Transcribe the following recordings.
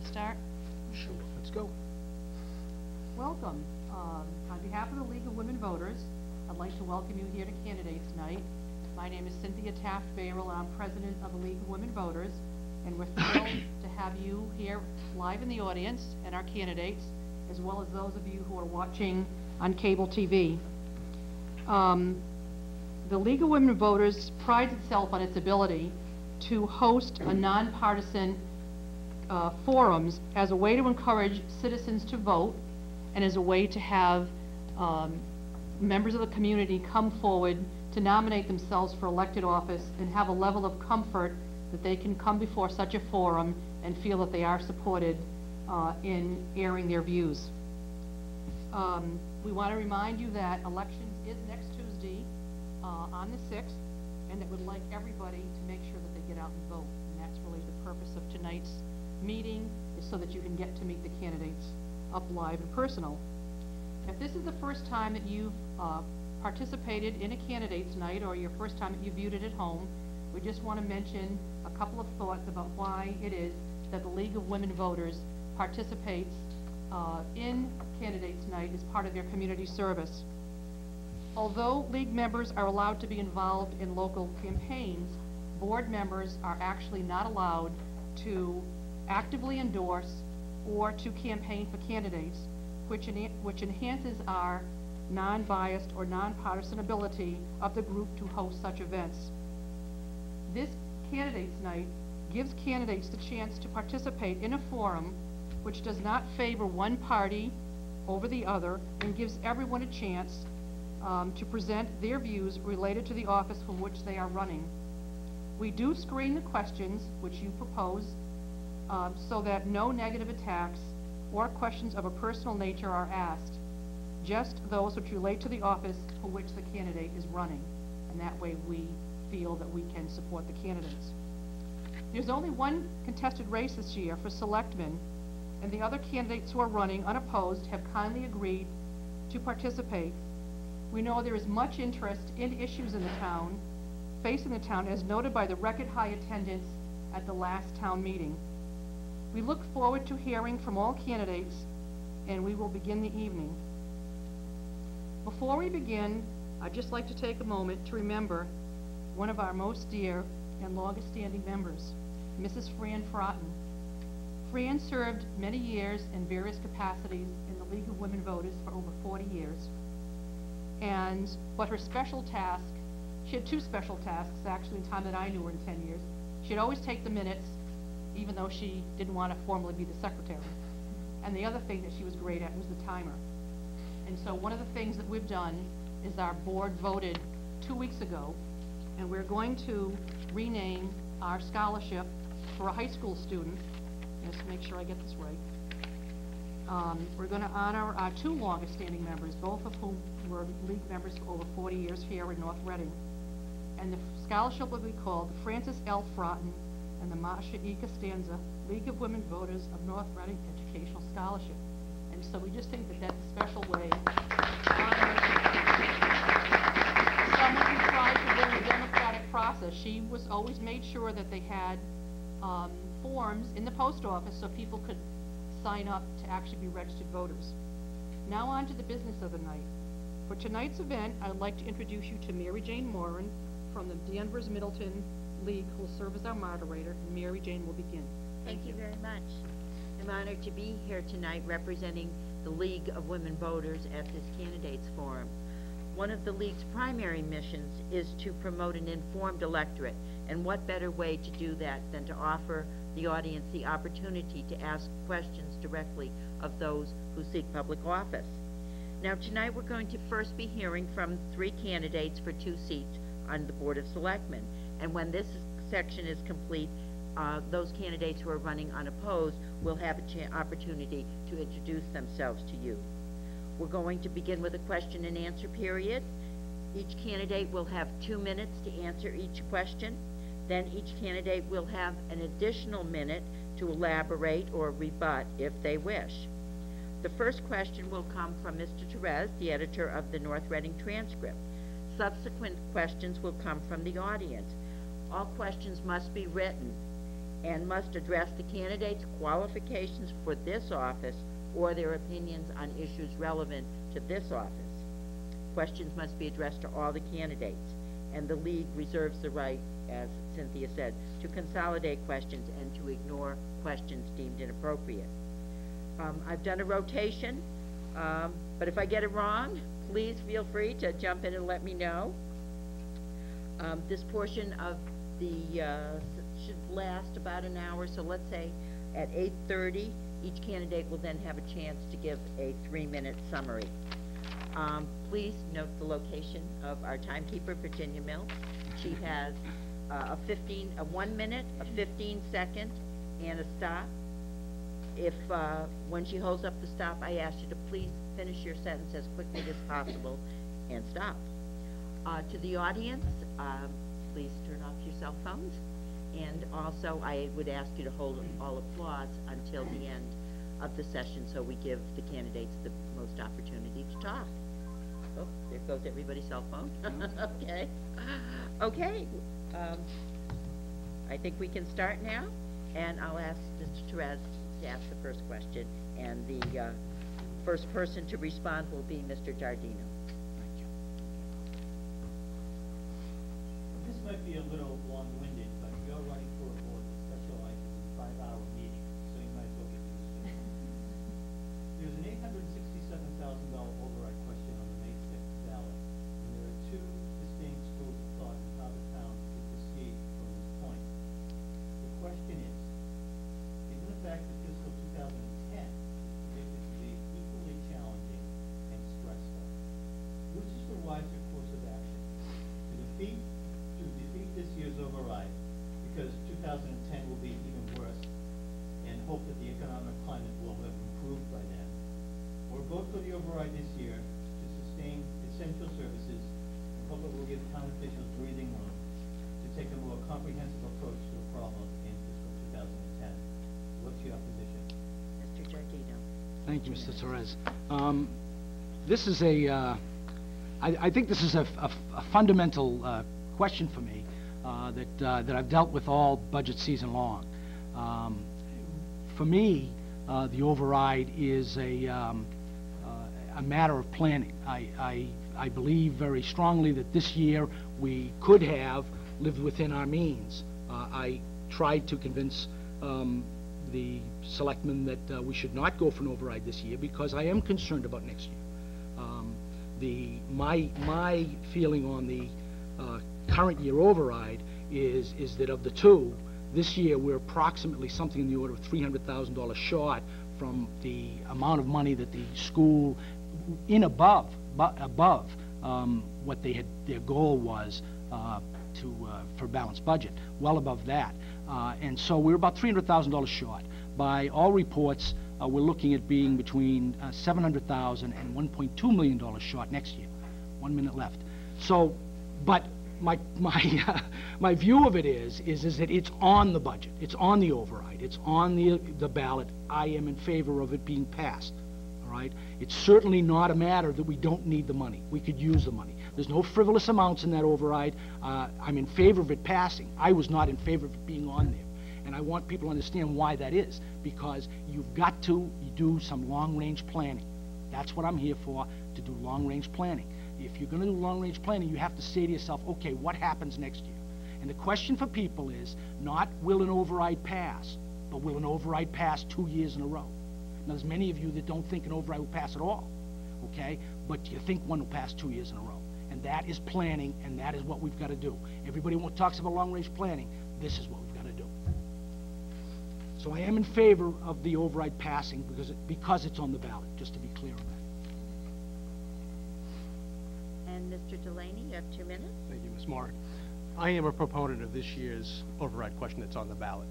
to start? Sure, let's go. Welcome. On behalf of the League of Women Voters, I'd like to welcome you here to Candidates Night. My name is Cynthia Taft-Bayrill, and I'm President of the League of Women Voters, and we're thrilled to have you here live in the audience and our candidates, as well as those of you who are watching on cable TV. The League of Women Voters prides itself on its ability to host a nonpartisan forums as a way to encourage citizens to vote and as a way to have members of the community come forward to nominate themselves for elected office and have a level of comfort that they can come before such a forum and feel that they are supported in airing their views. We want to remind you that elections is next Tuesday on the 6th, and that would like everybody to make sure that they get out and vote. And that's really the purpose of tonight's meeting, is so that you can get to meet the candidates up live and personal. If this is the first time that you've participated in a candidates night, or your first time that you viewed it at home, we just want to mention a couple of thoughts about why it is that the League of Women Voters participates in candidates night as part of their community service. Although League members are allowed to be involved in local campaigns, board members are actually not allowed to actively endorse or to campaign for candidates, which enhances our non-biased or non-partisan ability of the group to host such events. This candidates night gives candidates the chance to participate in a forum which does not favor one party over the other, and gives everyone a chance to present their views related to the office from which they are running. We do screen the questions which you propose so that no negative attacks or questions of a personal nature are asked, just those which relate to the office for which the candidate is running. And that way we feel that we can support the candidates. There's only one contested race this year for selectmen, and the other candidates who are running unopposed have kindly agreed to participate. We know there is much interest in issues in the town, facing the town, as noted by the record high attendance at the last town meeting. We look forward to hearing from all candidates, and we will begin the evening. Before we begin, I'd just like to take a moment to remember one of our most dear and longest standing members, Mrs. Fran Fratton. Fran served many years in various capacities in the League of Women Voters for over 40 years. But her special task, she had two special tasks actually in the time that I knew her in 10 years. She'd always take the minutes, even though she didn't want to formally be the secretary. And the other thing that she was great at was the timer. And so one of the things that we've done is our board voted 2 weeks ago, and we're going to rename our scholarship for a high school student. Just to make sure I get this right. We're going to honor our two longest standing members, both of whom were League members for over 40 years here in North Reading. And the scholarship will be called the Frances L. Fratton and the Marcia E. Costanza League of Women Voters of North Reading Educational Scholarship. And so we just think that that's a special way to honor someone who tried to bring the democratic process. She was always made sure that they had forms in the post office so people could sign up to actually be registered voters. Now on to the business of the night. For tonight's event, I'd like to introduce you to Mary Jane Moran from the Danvers Middleton League, who will serve as our moderator, and Mary Jane will begin. Thank you very much. I'm honored to be here tonight representing the League of Women Voters at this candidates forum. One of the League's primary missions is to promote an informed electorate, and what better way to do that than to offer the audience the opportunity to ask questions directly of those who seek public office. Now tonight we're going to first be hearing from 3 candidates for 2 seats on the Board of Selectmen, and when this section is complete, those candidates who are running unopposed will have an opportunity to introduce themselves to you. We're going to begin with a question and answer period. Each candidate will have 2 minutes to answer each question. Then each candidate will have an additional minute to elaborate or rebut if they wish. The first question will come from Mr. Therese, the editor of the North Reading Transcript. Subsequent questions will come from the audience. All questions must be written. and must address the candidate's qualifications for this office or their opinions on issues relevant to this office. Questions must be addressed to all the candidates, and the League reserves the right, as Cynthia said, to consolidate questions and to ignore questions deemed inappropriate. I've done a rotation, but if I get it wrong, please feel free to jump in and let me know. This portion of the should last about an hour, so let's say at 8:30, each candidate will then have a chance to give a 3-minute summary. Please note the location of our timekeeper, Virginia Mills. She has a 1 minute, a 15-second, and a stop. If when she holds up the stop, I ask you to please finish your sentence as quickly as possible and stop. To the audience, please turn off your cell phones, and also I would ask you to hold all applause until the end of the session so we give the candidates the most opportunity to talk. Oh, there goes everybody's cell phone. Okay. Okay. I think we can start now, and I'll ask Mr. Therese to ask the first question, and the first person to respond will be Mr. Giardino. Thank you. This might be a little long-winded, but you're running for a board that specializes in 5-hour meetings, so you might as well get used to it. There's an $867,000 override question on the May 6th ballot, and there are two distinct schools of thought in how the town should proceed from this point. The question is, given the fact that fiscal 2010 is predicted to be equally challenging and stressful, which is the wiser course of action? To defeat this year's override, because 2010 will be even worse, and hope that the economic climate will have improved by then, or vote for the override this year to sustain essential services and hope it will give town officials breathing room to take a more comprehensive approach to the problem in fiscal 2010. What's your position? Mr. Giardino. Thank you, Mr. Therese. This is I think this is a fundamental question for me that I've dealt with all budget season long. For me, the override is a matter of planning. I believe very strongly that this year we could have lived within our means. I tried to convince the selectmen that we should not go for an override this year because I am concerned about next year. My feeling on the current year override is that of the two, this year we're approximately something in the order of $300,000 short from the amount of money that the school above what they had their goal was for balanced budget, well above that, and so we're about $300,000 short. By all reports, we're looking at being between $700,000 and $1.2 million short next year. 1 minute left. So, but my view of it is that it's on the budget, it's on the override, it's on the ballot. I am in favor of it being passed. All right. It's certainly not a matter that we don't need the money. We could use the money. There's no frivolous amounts in that override. I'm in favor of it passing. I was not in favor of it being on there. And I want people to understand why that is, because you've got to do some long-range planning. That's what I'm here for, to do long-range planning. If you're going to do long-range planning, you have to say to yourself, okay, what happens next year? And the question for people is not will an override pass, but will an override pass 2 years in a row? Now, there's many of you that don't think an override will pass at all, okay? But you think one will pass 2 years in a row. And that is planning, and that is what we've got to do. Everybody talks about long-range planning. This is what we've got to do. So I am in favor of the override passing because it's on the ballot, just to be clear on that. And Mr. Delaney, you have 2 minutes. Thank you, Ms. Moore. I am a proponent of this year's override question that's on the ballot.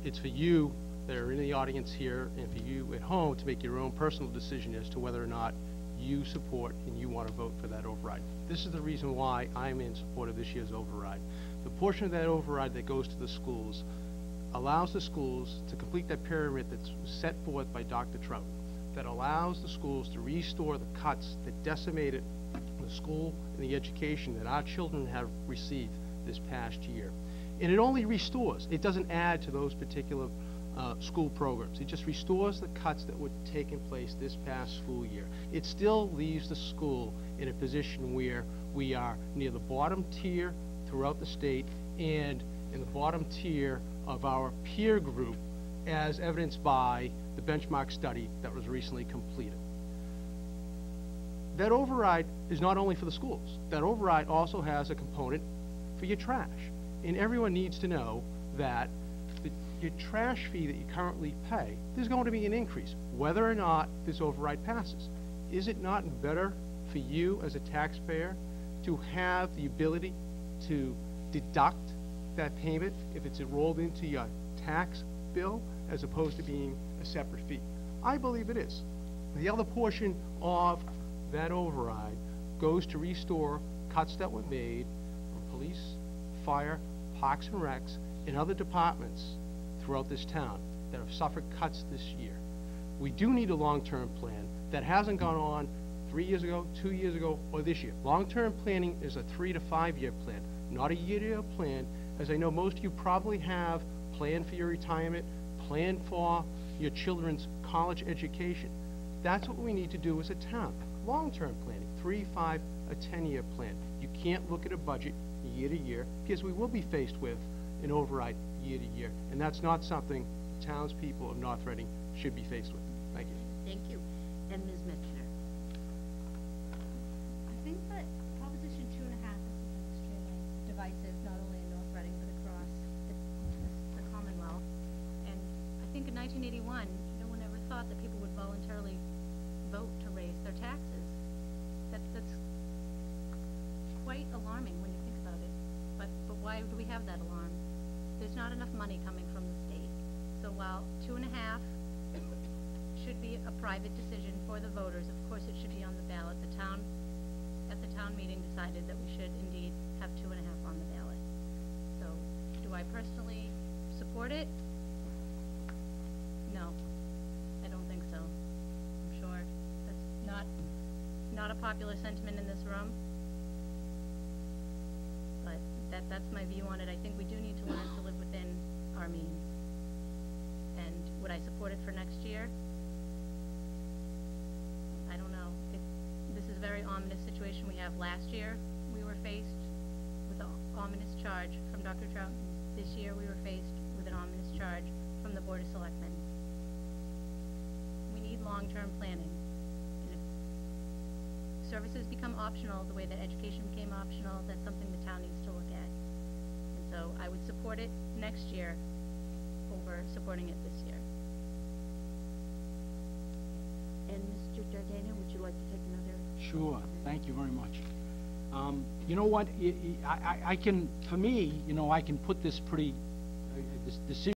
It's for you that are in the audience here and for you at home to make your own personal decision as to whether or not you support and you want to vote for that override. This is the reason why I'm in support of this year's override. The portion of that override that goes to the schools allows the schools to complete that pyramid that's set forth by Dr. Trout, that allows the schools to restore the cuts that decimated the school and the education that our children have received this past year. And it only restores. It doesn't add to those particular school programs. It just restores the cuts that were taking place this past school year. It still leaves the school in a position where we are near the bottom tier throughout the state and in the bottom tier of our peer group, as evidenced by the benchmark study that was recently completed. That override is not only for the schools. That override also has a component for your trash. And everyone needs to know that your trash fee that you currently pay, there's going to be an increase, whether or not this override passes. Is it not better for you as a taxpayer to have the ability to deduct that payment if it's enrolled into your tax bill as opposed to being a separate fee? I believe it is. The other portion of that override goes to restore cuts that were made from police, fire, parks and recs, and other departments throughout this town that have suffered cuts this year. We do need a long-term plan that hasn't gone on 3 years ago, 2 years ago, or this year. Long-term planning is a 3 to 5 year plan, not a year-to-year plan, as I know most of you probably have planned for your retirement, planned for your children's college education. That's what we need to do as a town. Long-term planning, 3, 5, a 10-year plan. You can't look at a budget year to year because we will be faced with an override year to year, and that's not something townspeople of North Reading should be faced with. Thank you. Thank you. And Ms. Mitchner? I think that Proposition 2.5 is extremely divisive, not only in North Reading, but across the Commonwealth. And I think in 1981, no one ever thought that people would voluntarily vote to raise their taxes. That's quite alarming when you think about it. But why do we have that alarm? There's not enough money coming from the state. So while 2.5 should be a private decision for the voters, of course it should be on the ballot. The town, at the town meeting, decided that we should indeed have 2.5 on the ballot. So, do I personally support it? No, I don't think so. I'm sure that's not a popular sentiment in this room. But that's my view on it. I think we do need to learn to live within our means. And would I support it for next year? I don't know. This is a very ominous situation we have. Last year, we were faced with an ominous charge from Dr. Troughton. This year, we were faced with an ominous charge from the Board of Selectmen. We need long-term planning. And if services become optional the way that education became optional, that's something the town needs to look at. And so I would support it next year over supporting it this year. And Mr. Giardino, would you like to take another? Sure, thank you very much. You know what, I can, for me, you know, I can put this pretty, this decision